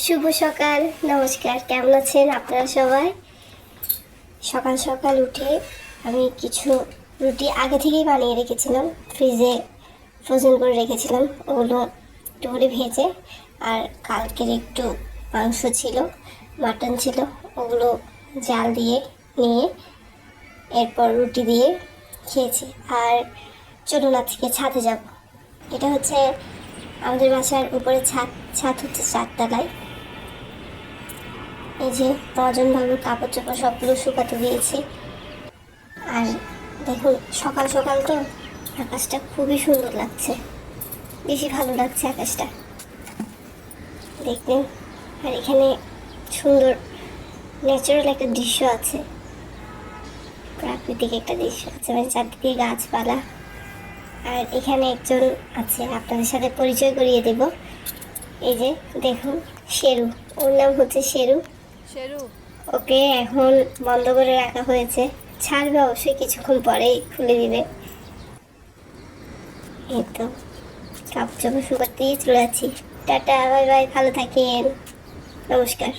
শুভ সকাল, নমস্কার। কেমন আছেন আপনারা সবাই? সকাল সকাল উঠে আমি কিছু রুটি আগে থেকেই বানিয়ে রেখেছিলাম, ফ্রিজে ফ্রোজেন করে রেখেছিলাম। ওগুলো একটু করে ভেজে, আর কালকের একটু মাংস ছিল, মাটন ছিল, ওগুলো জাল দিয়ে নিয়ে এরপর রুটি দিয়ে খেয়েছি। আর চলুন আজকে ছাদে যাব। এটা হচ্ছে আমাদের বাসার উপরে ছাদ। ছাদ হচ্ছে 4 তলায়। এই যে বাবুর কাপড় চোপড় সবগুলো শুকাতে দিয়েছি। আর দেখুন, সকাল সকাল তো আকাশটা খুবই সুন্দর লাগছে, বেশি ভালো লাগছে আকাশটা দেখতে। আর এখানে সুন্দর ন্যাচারাল একটা দৃশ্য আছে, প্রাকৃতিক একটা দৃশ্য আছে, মানে চারদিকে গাছপালা। আর এখানে একজন আছে, আপনাদের সাথে পরিচয় করিয়ে দেব। এই যে দেখুন, শেরু, ওর নাম হচ্ছে শেরু। ওকে এখন বন্ধ করে রাখা হয়েছে, ছাড়বে অবশ্যই কিছুক্ষণ পরেই খুলে দিবে। এই তো কাপড় চোপড় শুকাতেই চলে যাচ্ছি। টাটা, বাই বাই, ভালো থাকেন, নমস্কার।